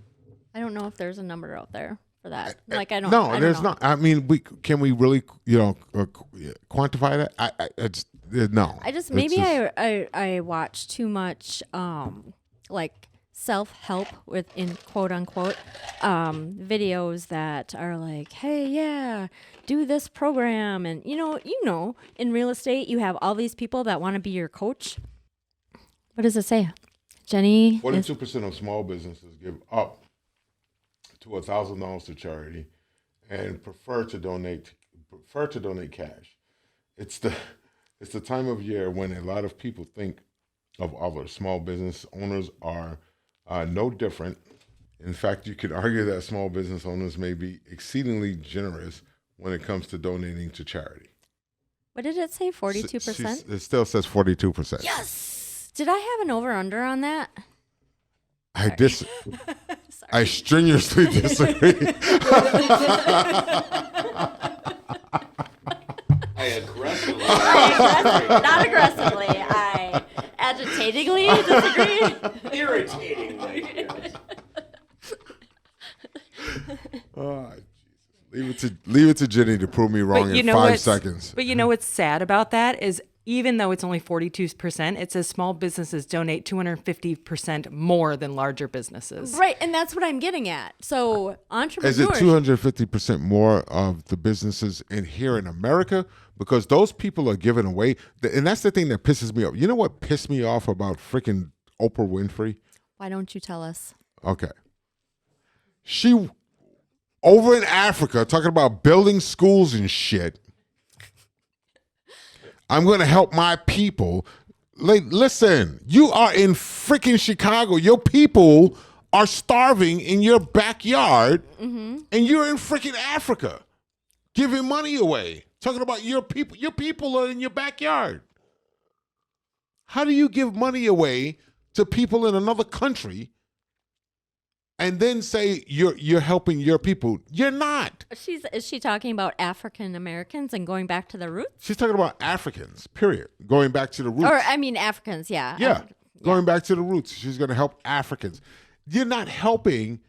I don't know if there's a number out there for that. Like, I don't. No, I don't there's know. not. I mean, can we really quantify that? It's no. I just It's maybe I watch too much like self-help in quote unquote videos that are like, hey, yeah, do this program, and in real estate you have all these people that want to be your coach. What does it say? Jenny, 42% of small businesses give up to $1,000 to charity, and prefer to donate cash. It's the time of year when a lot of people think of others. Small business owners are no different. In fact, you could argue that small business owners may be exceedingly generous when it comes to donating to charity. what did it say? 42%. It still says 42%. Yes. Did I have an over/under on that? I strenuously disagree. I aggressively. Not aggressively. I agitatingly disagree. Irritatingly. Oh, Jesus. Leave it to Jenny to prove me wrong in 5 seconds. But you know what's sad about that is even though it's only 42%, it says small businesses donate 250% more than larger businesses. Right, and that's what I'm getting at. So Is it entrepreneurs. 250% more of the businesses in here in America? Because those people are giving away, and that's the thing that pisses me off. You know what pissed me off about freaking Oprah Winfrey? Why don't you tell us? Okay. She, over in Africa, talking about building schools and shit. I'm going to help my people Listen, you are in freaking Chicago. Your people are starving in your backyard, and you're in freaking Africa giving money away. Talking about your people. Your people are in your backyard. How do you give money away to people in another country and then say you're helping your people? You're not. Is she talking about African Americans and going back to the roots? She's talking about Africans, period. Going back to the roots. Or I mean Africans, yeah. Yeah, going back to the roots. She's going to help Africans. You're not helping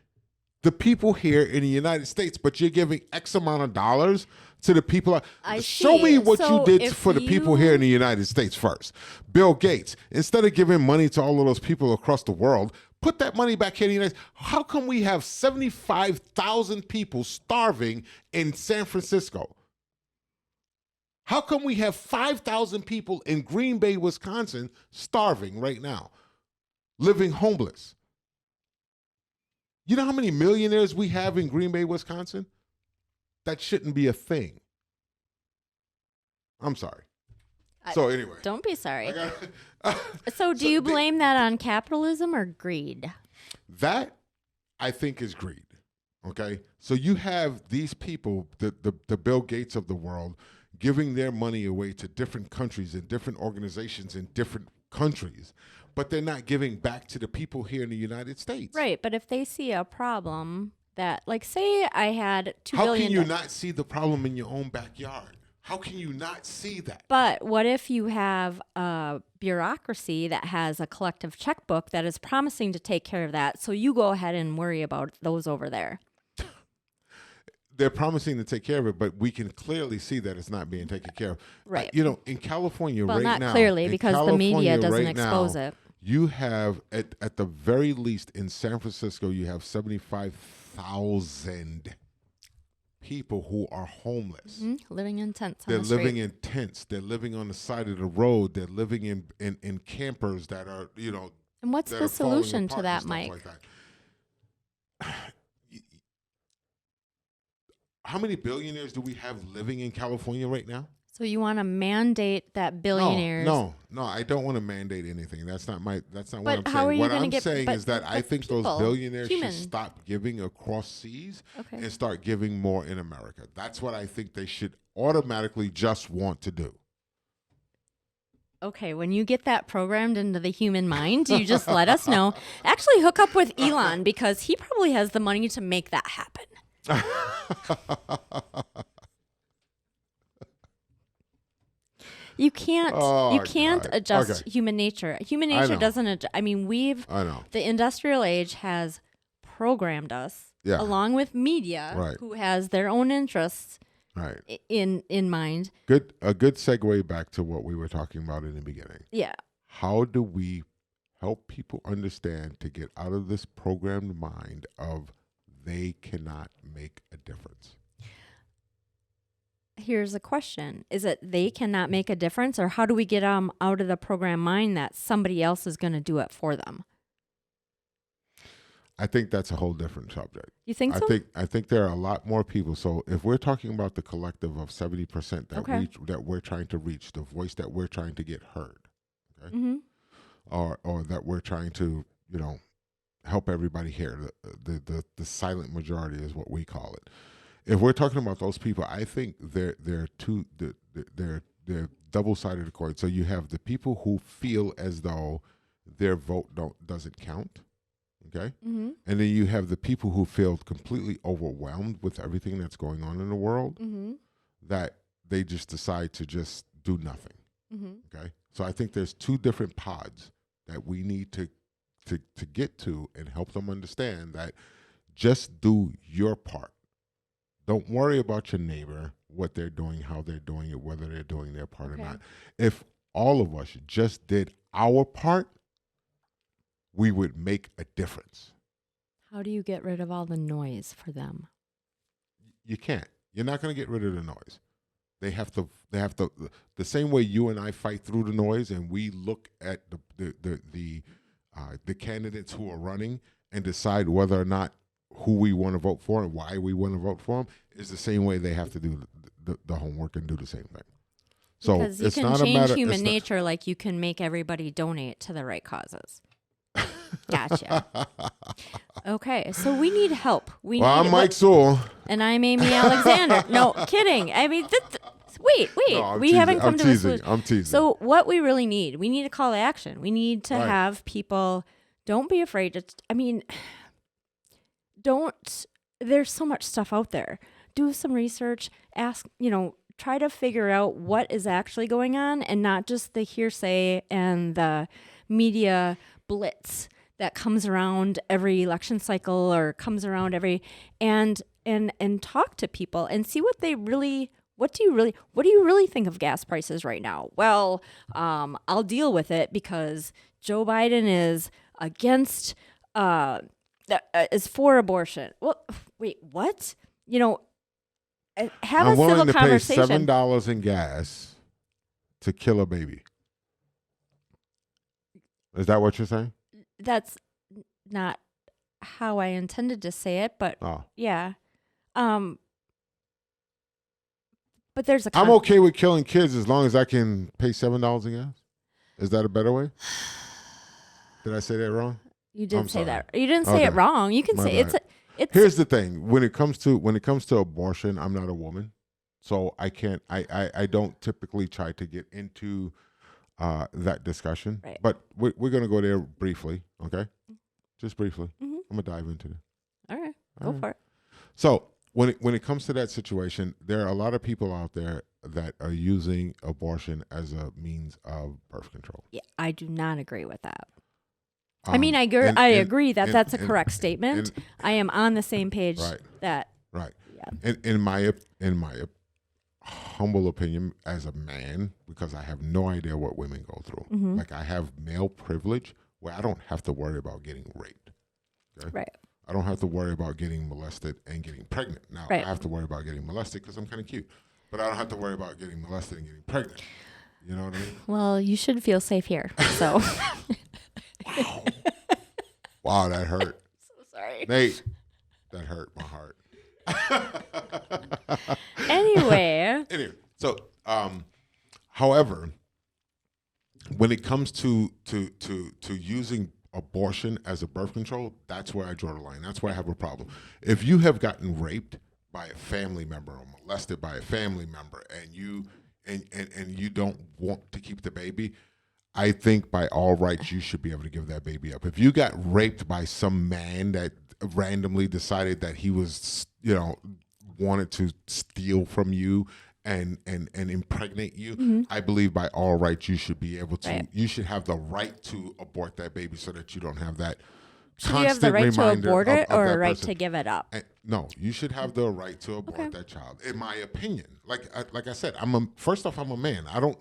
the people here in the United States, but you're giving X amount of dollars to the people. Show see. me what So you did if for the people here in the United States first. Bill Gates, instead of giving money to all of those people across the world, put that money back here in the United States. How come we have 75,000 people starving in San Francisco? How come we have 5,000 people in Green Bay, Wisconsin starving right now, living homeless? You know how many millionaires we have in Green Bay, Wisconsin? That shouldn't be a thing. I'm sorry. So anyway. Don't be sorry. So do you blame that on capitalism or greed? That, I think, is greed. Okay? So you have these people, the Bill Gates of the world, giving their money away to different countries and different organizations in different countries, but they're not giving back to the people here in the United States. Right, but if they see a problem that, like, say I had $2 How billion. can you not see the problem in your own backyard? How can you not see that? But what if you have a bureaucracy that has a collective checkbook that is promising to take care of that, so you go ahead and worry about those over there? They're promising to take care of it, but we can clearly see that it's not being taken care of. Right. In California Well, right not now. clearly in because the media California doesn't right expose now, it. You have, at the very least in San Francisco, you have 75,000 people who are homeless. Living in tents on They're the street. living in tents. They're living on the side of the road. They're living in campers that are, And what's that the are falling solution apart to and that, stuff Mike? like that. How many billionaires do we have living in California right now? So you want to mandate that billionaires? No, I don't want to mandate anything. That's not what But I'm how are saying. you What gonna I'm get- saying but is that I the think people, those billionaires humans. should stop giving across seas Okay. and start giving more in America. That's what I think they should automatically just want to do. Okay, when you get that programmed into the human mind, you just let us know. Actually, hook up with Elon because he probably has the money to make that happen. You can't God. adjust Okay. human nature. Human I nature know. doesn't adjust. I mean, I know. the industrial age has programmed us Yeah. along with media Right. who has their own interests Right. in mind. A good segue back to what we were talking about in the beginning. Yeah. How do we help people understand to get out of this programmed mind of they cannot make a difference? Here's a question. Is it they cannot make a difference, or how do we get them out of the program mind that somebody else is going to do it for them? I think that's a whole different subject. You think so? I think there are a lot more people. So if we're talking about the collective of 70% that we're trying to reach, the voice that we're trying to get heard, okay? Mm-hmm. or that we're trying to, help everybody hear, the silent majority is what we call it. If we're talking about those people, I think they're double-sided coin. So you have the people who feel as though their vote doesn't count, okay? Mm-hmm. And then you have the people who feel completely overwhelmed with everything that's going on in the world, Mm-hmm. that they just decide to just do nothing, Mm-hmm. okay? So I think there's two different pods that we need to get to and help them understand that just do your part. Don't worry about your neighbor, what they're doing, how they're doing it, whether they're doing their part or not. If all of us just did our part, we would make a difference. How do you get rid of all the noise for them? You can't. You're not going to get rid of the noise. They have to, the same way you and I fight through the noise and we look at the candidates who are running and decide whether or not who we want to vote for and why we want to vote for them, is the same way they have to do the homework and do the same thing. So Because you it's can not a change matter. human it's not- nature like you can make everybody donate to the right causes. Gotcha. Okay, so we need help. Well, I'm Mike Sewell. and I'm Amy Alexander. No, kidding. I mean, wait. No, I'm We teasing. haven't come I'm to teasing. a solution. I'm teasing. So what we really need, we need a call to action. We need to Right. have people, don't be afraid to, there's so much stuff out there. Do some research, ask, try to figure out what is actually going on and not just the hearsay and the media blitz that comes around every election cycle or comes around every and talk to people and see what do you really think of gas prices right now? Well, I'll deal with it because Joe Biden is against is for abortion. Well, wait, what? Have I'm a civil willing to pay conversation. $7 in gas to kill a baby. Is that what you're saying? That's not how I intended to say it, but Oh. yeah. But there's a I'm okay with killing kids as long as I can pay $7 in gas. Is that a better way? Did I say that wrong? You did I'm say sorry. that. You didn't say it Okay. wrong. You can My say bad. it's Here's the thing: when it comes to abortion, I'm not a woman, so I can't. I don't typically try to get into that discussion. Right. But we're gonna go there briefly, okay? Just briefly. Mhm. I'm gonna dive into this. all right. Go All right. for it. So when it comes to that situation, there are a lot of people out there that are using abortion as a means of birth control. Yeah, I do not agree with that. I Um, mean, I and- agree that and- that's a and- correct statement. and- I am on the same page Right. that Right. yeah. In my humble opinion, as a man, because I have no idea what women go through. Mhm. Like I have male privilege where I don't have to worry about getting raped. Okay? Right. I don't have to worry about getting molested and getting pregnant. Now Right. I have to worry about getting molested because I'm kind of cute, but I don't have to worry about getting molested and getting pregnant. You know what I mean? Well, you should feel safe here. So Wow, that hurt. so sorry. Nate, that hurt my heart. Anyway, Anyway, so however, when it comes to using abortion as a birth control, that's where I draw the line. That's where I have a problem. If you have gotten raped by a family member or molested by a family member and you don't want to keep the baby, I think by all rights you should be able to give that baby up. If you got raped by some man that randomly decided that he was, wanted to steal from you and impregnate you, I believe by all rights you should be able to. Right. You should have the right to abort that baby so that you don't have that. so do you have the right to reminder abort it of or that a right person. to give it up? No, you should have the right to abort that child. In my opinion, like I said, I'm a man. I don't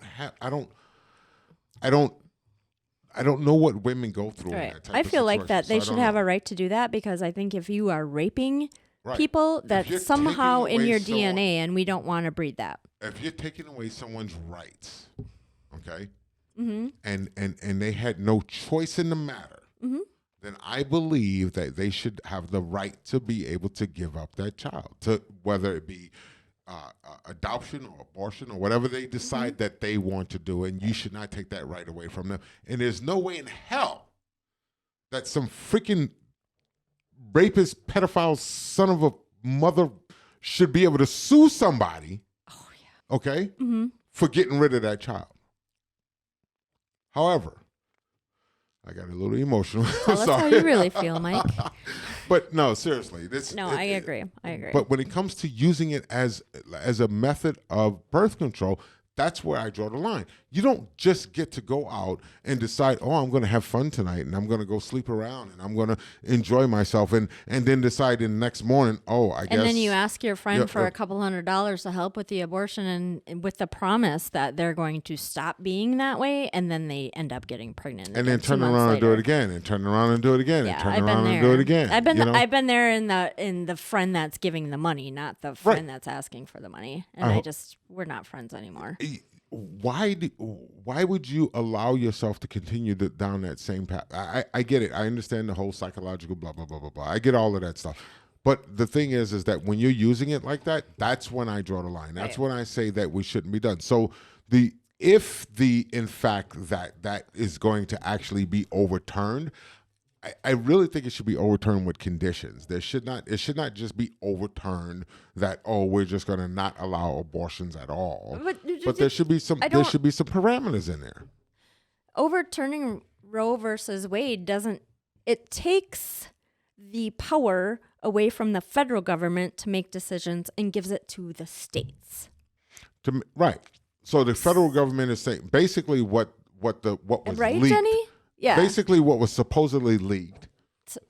know what women go through. In Right. that type I of feel like situation, that so they I should don't have know. a right to do that because I think if you are raping Right. people, that's you're somehow taking in away your someone- DNA, and we don't want to breed that. If you're taking away someone's rights, okay, Mm-hmm. and they had no choice in the matter, then I believe that they should have the right to be able to give up that child, to whether it be adoption or abortion or whatever they decide that they want to do, and you should not take that right away from them. And there's no way in hell that some freaking rapist, pedophile son of a mother should be able to sue somebody, okay, for getting rid of that child. However, I got a little emotional. Tell us how you really feel, Mike. But no, seriously. I agree. I agree. But when it comes to using it as a method of birth control, that's where I draw the line. You don't just get to go out and decide, oh, I'm going to have fun tonight and I'm going to go sleep around and I'm going to enjoy myself and then decide in the next morning, oh, I guess. And then you ask your friend Yeah, for a couple $100 to help with the abortion and with the promise that they're going to stop being that way, and then they end up getting pregnant. and then again 2 turn months around and do later. it again and turn around and do it again Yeah, and turn I've been around there. and do it again. I've been you know? I've been there in the friend that's giving the money, not the friend that's asking for the money. And we're not friends anymore. Why would you allow yourself to continue down that same path? I get it. I understand the whole psychological blah, blah, blah, blah, blah. I get all of that stuff. But the thing is that when you're using it like that, that's when I draw the line. That's when I say that we shouldn't be done. So in fact that is going to actually be overturned, I really think it should be overturned with conditions. It should not just be overturned that, oh, we're just going to not allow abortions at all. But there should be some parameters in there. Overturning Roe versus Wade it takes the power away from the federal government to make decisions and gives it to the states. Right. So the federal government is saying basically what was right, leaked. Jenny? Yeah. Basically what was supposedly leaked.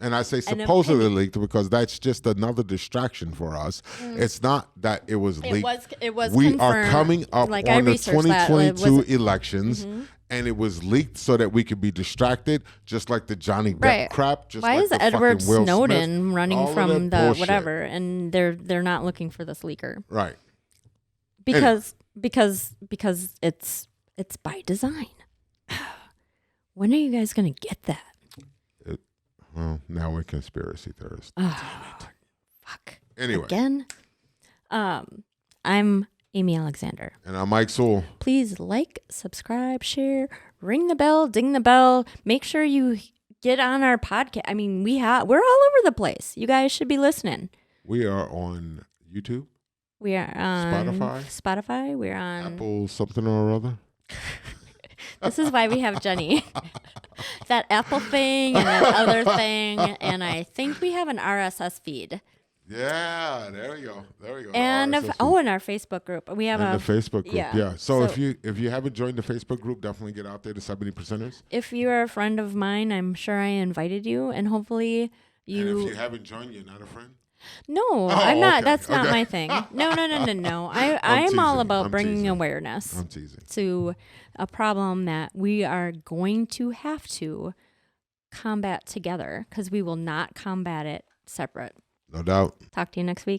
And I say supposedly leaked because that's just another distraction for us. It's not that it was leaked. It was we confirmed. are coming up Like, on the researched that. 2022 elections, and it was leaked so that we could be distracted, just like the Johnny Depp crap. Just Why like is the Edward fucking Will Snowden Smith, running all from of that the bullshit. whatever, and they're not looking for this leaker Right. because it's by design. When are you guys gonna get that? Well, now we're conspiracy theorists. Fuck. Anyway. Again. I'm Amy Alexander. And I'm Mike Sewell. Please like, subscribe, share, ring the bell, ding the bell. Make sure you get on our podcast. I mean, we're all over the place. You guys should be listening. We are on YouTube. We are on Spotify. We're on Apple something or other. This is why we have Jenny. That Apple thing and that other thing. And I think we have an RSS feed. Yeah, there we go. And in our Facebook group. We have the Facebook group. Yeah. So if you haven't joined the Facebook group, definitely get out there to 70%ers. If you are a friend of mine, I'm sure I invited you, and hopefully you. And if you haven't joined, you're not a friend. No, I'm not. Okay. That's not my thing. No. I'm all about bringing awareness to a problem that we are going to have to combat together because we will not combat it separate. No doubt. Talk to you next week.